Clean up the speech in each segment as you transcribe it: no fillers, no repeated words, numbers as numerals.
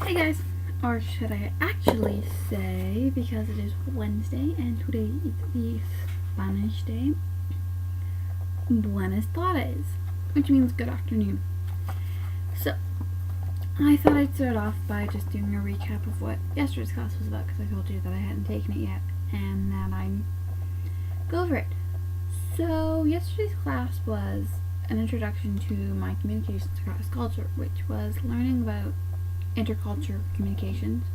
Hey guys, or should I actually say, because it is Wednesday and today is the Spanish day, Buenas tardes, which means good afternoon. So, I thought I'd start off by just doing a recap of what yesterday's class was about, because I told you that I hadn't taken it yet, and that I'd go over it. So, yesterday's class was an introduction to my communications across culture, which was learning about intercultural communications,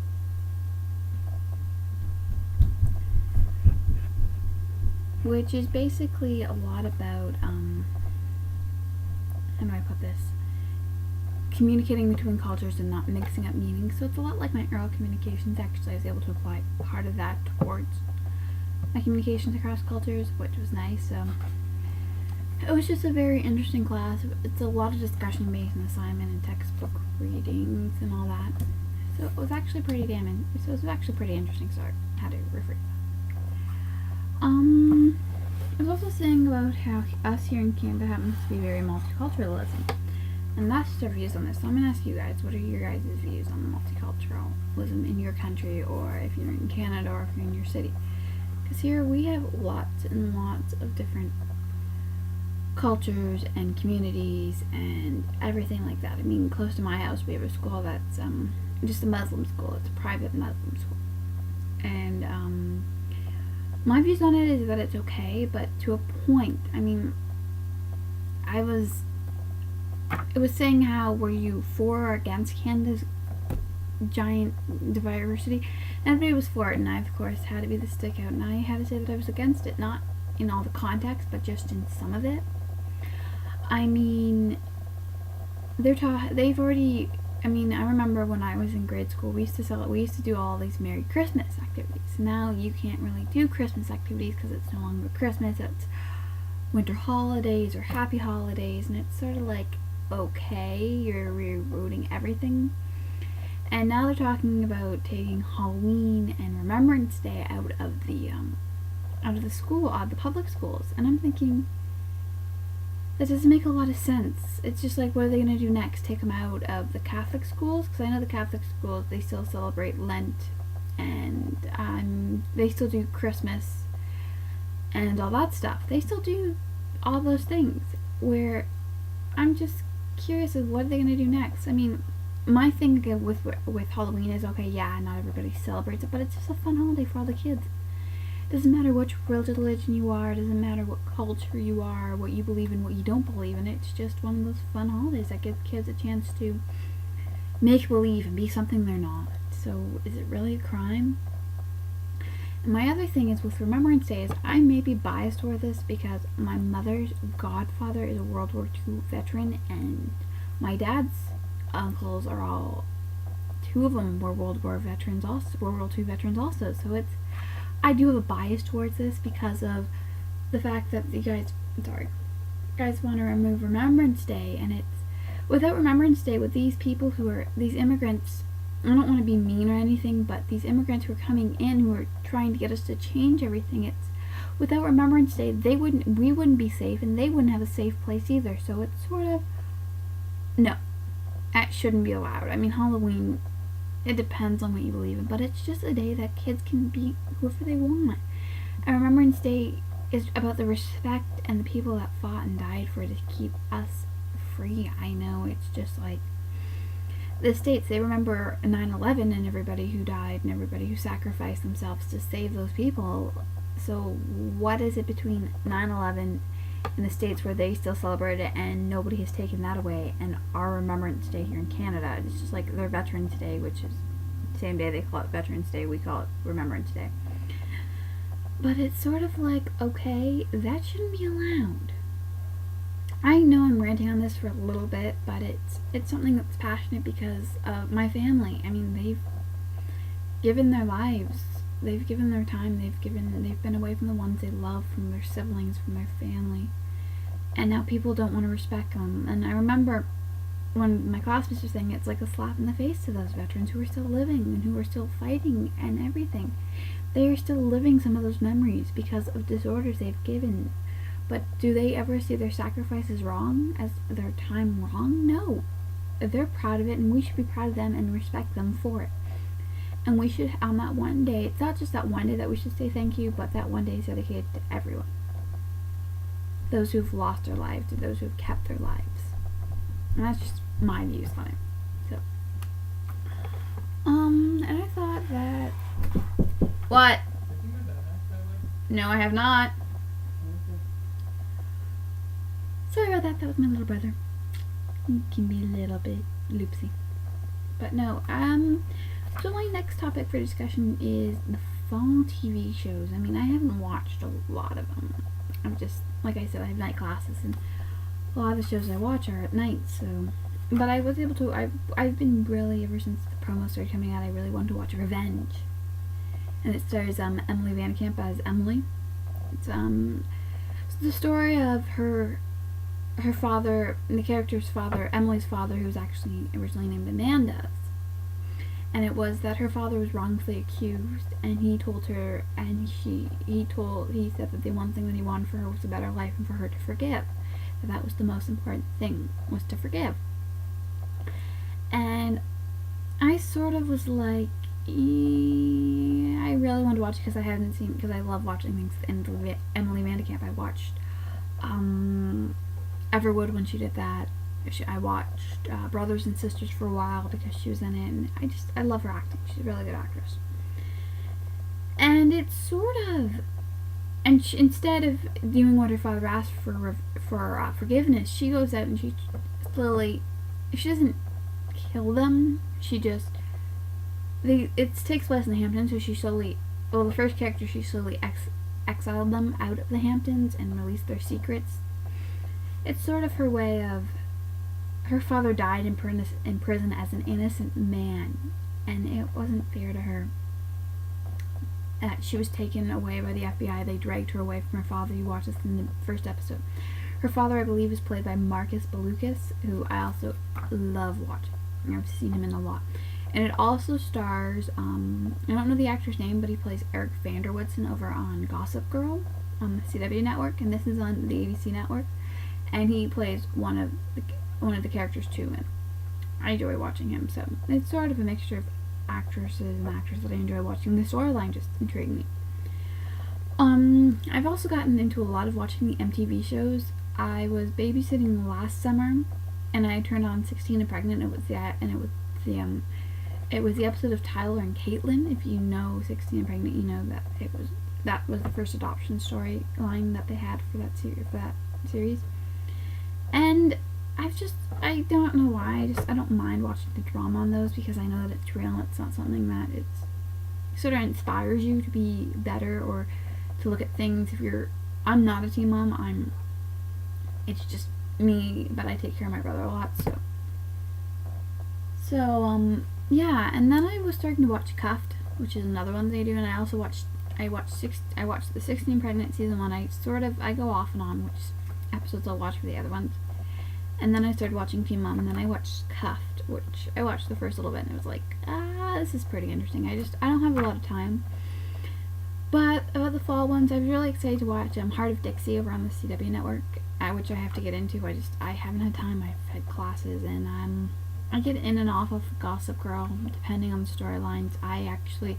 which is basically a lot about, how do I put this? Communicating between cultures and not mixing up meanings. So it's a lot like my oral communications. Actually, I was able to apply part of that towards my communications across cultures, which was nice. It was just a very interesting class. It's a lot of discussion based on assignment and textbook readings and all that. So it was actually pretty interesting. So I had to rephrase that. I was also saying about how us here in Canada happens to be very multiculturalism. And that's just our views on this. So I'm going to ask you guys, what are your guys' views on multiculturalism in your country, or if you're in Canada, or if you're in your city? Because here we have lots and lots of different cultures and communities and everything like that. I mean, close to my house we have a school that's just a Muslim school. It's a private Muslim school. And my views on it is that it's okay, but to a point. I mean, it was saying how were you for or against Canada's giant diversity, and everybody was for it, and I of course had to be the stick out, and I had to say that I was against it, not in all the context, but just in some of it. I mean, they've already, I remember when I was in grade school, we used to do all these Merry Christmas activities. Now you can't really do Christmas activities because it's no longer Christmas, it's winter holidays or happy holidays, and it's sort of like, okay, you're rerouting everything. And now they're talking about taking Halloween and Remembrance Day out of the school, out of the public schools, and I'm thinking, that doesn't make a lot of sense. It's just like, what are they going to do next? Take them out of the Catholic schools? Because I know the Catholic schools, they still celebrate Lent, and they still do Christmas and all that stuff. They still do all those things, where I'm just curious of what are they going to do next. I mean, my thing with Halloween is, okay, yeah, not everybody celebrates it, but it's just a fun holiday for all the kids. Doesn't matter which religion you are, doesn't matter what culture you are, what you believe in, what you don't believe in. It's just one of those fun holidays that gives kids a chance to make believe and be something they're not. So is it really a crime? And my other thing is with Remembrance Day is I may be biased toward this because my mother's godfather is a World War II veteran, and my dad's uncles are all, two of them were World War II veterans also. So I do have a bias towards this because of the fact that you guys want to remove Remembrance Day, and it's without Remembrance Day, with these people these immigrants, I don't want to be mean or anything, but these immigrants who are coming in, who are trying to get us to change everything, it's without Remembrance Day, we wouldn't be safe, and they wouldn't have a safe place either. So it's sort of, no, that shouldn't be allowed. I mean, Halloween, it depends on what you believe in, but it's just a day that kids can be whoever they want. And Remembrance Day is about the respect and the people that fought and died to keep us free. I know, it's just like the States, they remember 9/11 and everybody who died and everybody who sacrificed themselves to save those people. So what is it between 9/11 in the States, where they still celebrate it and nobody has taken that away, and our Remembrance Day here in Canada? It's just like their Veterans Day, which is the same day they call it Veterans Day, we call it Remembrance Day. But it's sort of like, okay, that shouldn't be allowed. I know I'm ranting on this for a little bit, but it's something that's passionate because of my family. I mean, they've given their lives, they've given their time, they've been away from the ones they love, from their siblings, from their family, and now people don't want to respect them. And I remember when my classmates were saying it's like a slap in the face to those veterans who are still living and who are still fighting and everything. They are still living some of those memories because of disorders they've given. But do they ever see their sacrifices wrong, as their time wrong? No. they're proud of it, and we should be proud of them and respect them for it. And we should, on that one day, it's not just that one day that we should say thank you, but that one day is dedicated to everyone. Those who've lost their lives, to those who've kept their lives. And that's just my views on it. So, and I thought that... What? No, I have not. Sorry about that. That was my little brother. He can be a little bit loopsy. But no, so my next topic for discussion is the fall TV shows. I mean, I haven't watched a lot of them. I'm just, like I said, I have night classes, and a lot of the shows I watch are at night, so... But I was able to, I've been really, ever since the promo started coming out, I really wanted to watch Revenge. And it stars Emily Vanderkamp as Emily. It's the story of her father, the character's father, Emily's father, who was actually originally named Amanda. And it was that her father was wrongfully accused, and he told her, and he said that the one thing that he wanted for her was a better life and for her to forgive. That was the most important thing, was to forgive. And I sort of was like, I really wanted to watch it because I hadn't seen, because I love watching things in Emily Vanderkamp. I watched Everwood when she did that. I watched Brothers and Sisters for a while because she was in it, and I love her acting. She's a really good actress. And it's sort of, and instead of doing what her father asked for forgiveness, she goes out and she doesn't kill them. It takes place in the Hamptons, so the first character, she slowly exiled them out of the Hamptons and released their secrets. It's sort of her way of, her father died in prison as an innocent man, and it wasn't fair to her. She was taken away by the FBI. They dragged her away from her father. You watch this in the first episode. Her father, I believe, is played by Marcus Balukas, who I also love watching. I've seen him in a lot. And it also stars, I don't know the actor's name, but he plays Eric Vanderwoodson over on Gossip Girl on the CW network, and this is on the ABC network. And he plays one of the characters too, and I enjoy watching him. So it's sort of a mixture of actresses and actors that I enjoy watching. The storyline just intrigued me. I've also gotten into a lot of watching the MTV shows. I was babysitting last summer, and I turned on 16 and Pregnant. It was the episode of Tyler and Caitlin. If you know 16 and Pregnant, you know that was the first adoption storyline that they had for that series. And I don't know why, I don't mind watching the drama on those because I know that it's real. It's not something that sort of inspires you to be better or to look at things. I'm not a teen mom, it's just me, but I take care of my brother a lot, so yeah. And then I was starting to watch Cuffed, which is another one they do, and I watched the 16 Pregnant season 1. I go off and on which episodes I'll watch for the other ones. And then I started watching Teen Mom, and then I watched Cuffed, which I watched the first little bit, and it was like, this is pretty interesting. I don't have a lot of time. But about the fall ones, I was really excited to watch Heart of Dixie over on the CW network, which I have to get into. I haven't had time. I've had classes, and I get in and off of Gossip Girl, depending on the storylines. I actually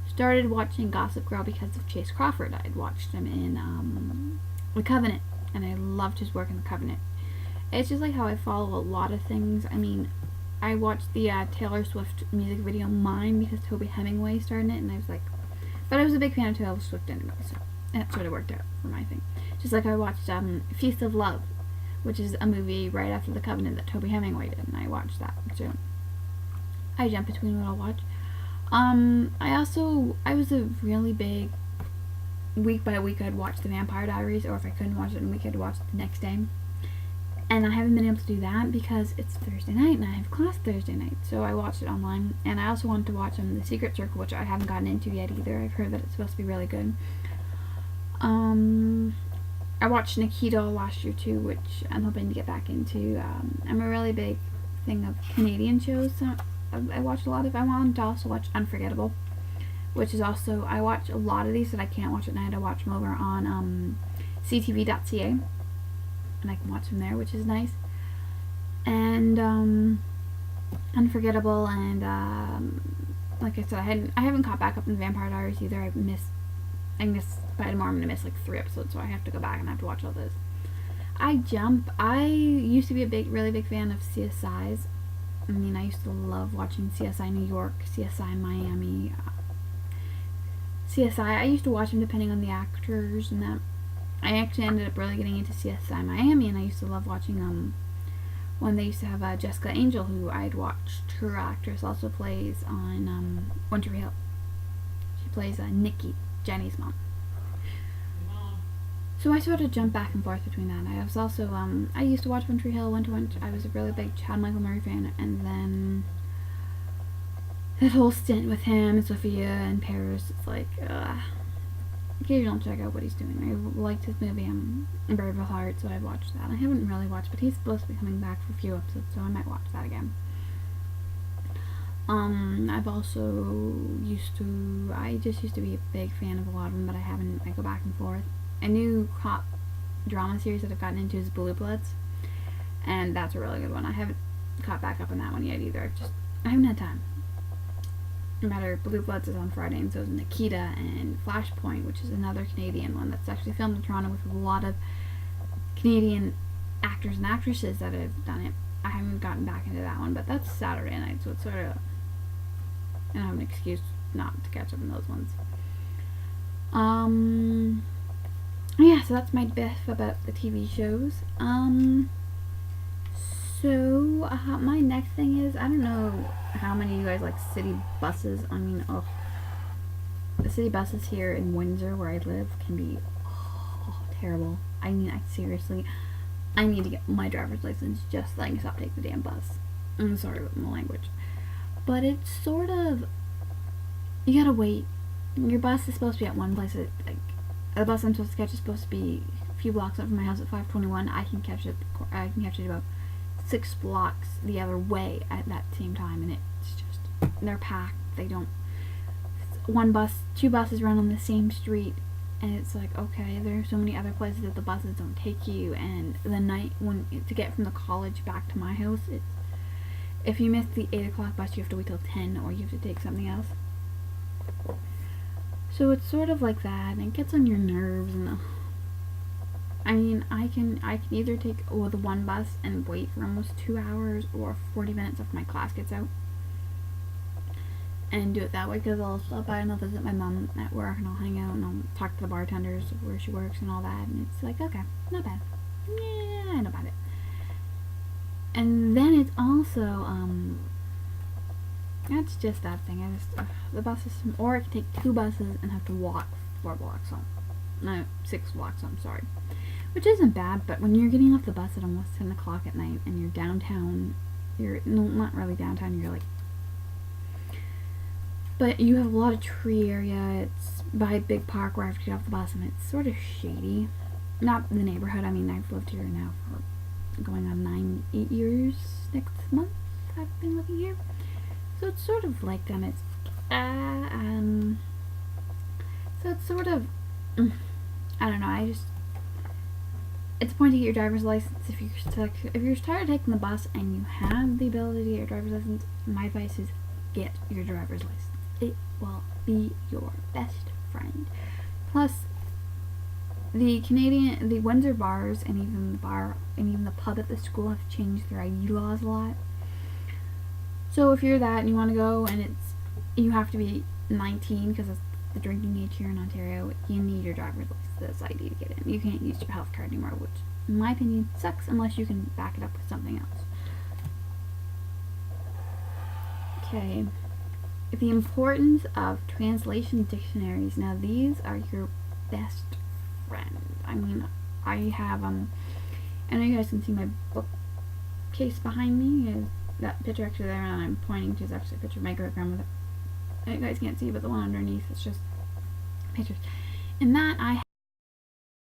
started watching Gossip Girl because of Chase Crawford. I had watched him in The Covenant, and I loved his work in The Covenant. It's just like how I follow a lot of things. I mean, I watched the Taylor Swift music video Mine because Toby Hemingway starred in it, and I was like, but I was a big fan of Taylor Swift anyway, so that sort of worked out for my thing. Just like I watched Feast of Love, which is a movie right after The Covenant that Toby Hemingway did, and I watched that, so I jump between what I'll watch. I was a really big, week by week I'd watch The Vampire Diaries, or if I couldn't watch it in a week, I'd watch it the next day. And I haven't been able to do that because it's Thursday night and I have class Thursday night, so I watched it online. And I also wanted to watch The Secret Circle, which I haven't gotten into yet either. I've heard that it's supposed to be really good. I watched Nikita last year too, which I'm hoping to get back into. I'm a really big thing of Canadian shows, so I watch a lot of. I wanted to also watch Unforgettable, which is also, I watch a lot of these that I can't watch at night. I watch them over on ctv.ca, and I can watch them there, which is nice. And unforgettable, and like I said, I haven't caught back up in Vampire Diaries either. I missed by tomorrow I'm gonna miss like 3 episodes, so I have to go back and I have to watch all those. I used to be a really big fan of CSIs. I mean, I used to love watching CSI New York, CSI Miami, CSI. I used to watch them depending on the actors and that. I actually ended up really getting into CSI Miami, and I used to love watching when they used to have Jessica Angel, who I'd watched. Her actress also plays on One Tree Hill. She plays Nikki, Jenny's mom. So I sort of jump back and forth between that. I was also I used to watch One Tree Hill. I was a really big Chad Michael Murray fan, and then that whole stint with him and Sophia and Paris, it's like, occasionally I'll check out what he's doing. I liked his movie, Brave of Heart, so I've watched that. I haven't really watched, but he's supposed to be coming back for a few episodes, so I might watch that again. I've also I just used to be a big fan of a lot of them, but I go back and forth. A new cop drama series that I've gotten into is Blue Bloods, and that's a really good one. I haven't caught back up on that one yet either. I haven't had time. No matter, Blue Bloods is on Friday, and so is Nikita, and Flashpoint, which is another Canadian one that's actually filmed in Toronto with a lot of Canadian actors and actresses that have done it. I haven't gotten back into that one, but that's Saturday night, so it's sort of, I don't have an excuse not to catch up on those ones. Yeah, so that's my biff about the TV shows. So my next thing is, I don't know how many of you guys like city buses. I mean, the city buses here in Windsor, where I live, can be terrible. I mean, I need to get my driver's license just so I can stop taking the damn bus. I'm sorry with my language. But it's sort of, you gotta wait. Your bus is supposed to be at one place, the bus I'm supposed to catch is supposed to be a few blocks up from my house at 521. I can catch it about 6 blocks the other way at that same time, and it's just, they're packed. They don't, two buses run on the same street, and it's like, okay, there are so many other places that the buses don't take you, and the night to get from the college back to my house, if you miss the 8 o'clock bus, you have to wait till 10, or you have to take something else. So it's sort of like that, and it gets on your nerves, and I mean, I can either take the one bus and wait for almost 2 hours, or 40 minutes after my class gets out, and do it that way, because I'll stop by and I'll visit my mom at work, and I'll hang out, and I'll talk to the bartenders where she works and all that, and it's like, okay, not bad. Yeah, I know about it. And then it's also, that's just that thing. The bus system, or I can take 2 buses and have to walk 4 blocks home. No, 6 blocks home, sorry. Which isn't bad, but when you're getting off the bus at almost 10 o'clock at night and you're downtown, not really downtown, you're like, but you have a lot of tree area. It's by a big park where I have to get off the bus, and it's sort of shady. Not the neighborhood. I mean, I've lived here now for going on 8 years next month. I've been living here. So it's sort of like them. So it's sort of, I don't know, it's a point to get your driver's license. If you're tired of taking the bus and you have the ability to get your driver's license, my advice is get your driver's license. It will be your best friend. Plus, the Windsor bars and even the pub at the school have changed their ID laws a lot. So if you're that and you want to go, and you have to be 19 because it's the drinking age here in Ontario, you need your driver's license ID to get in. You can't use your health card anymore, which, in my opinion, sucks unless you can back it up with something else. Okay. The importance of translation dictionaries. Now, these are your best friend. I mean, I have, I know you guys can see my bookcase behind me. That picture actually there, and I'm pointing to is actually a picture of my great-grandmother. You guys can't see, but the one underneath is just pictures. In that, I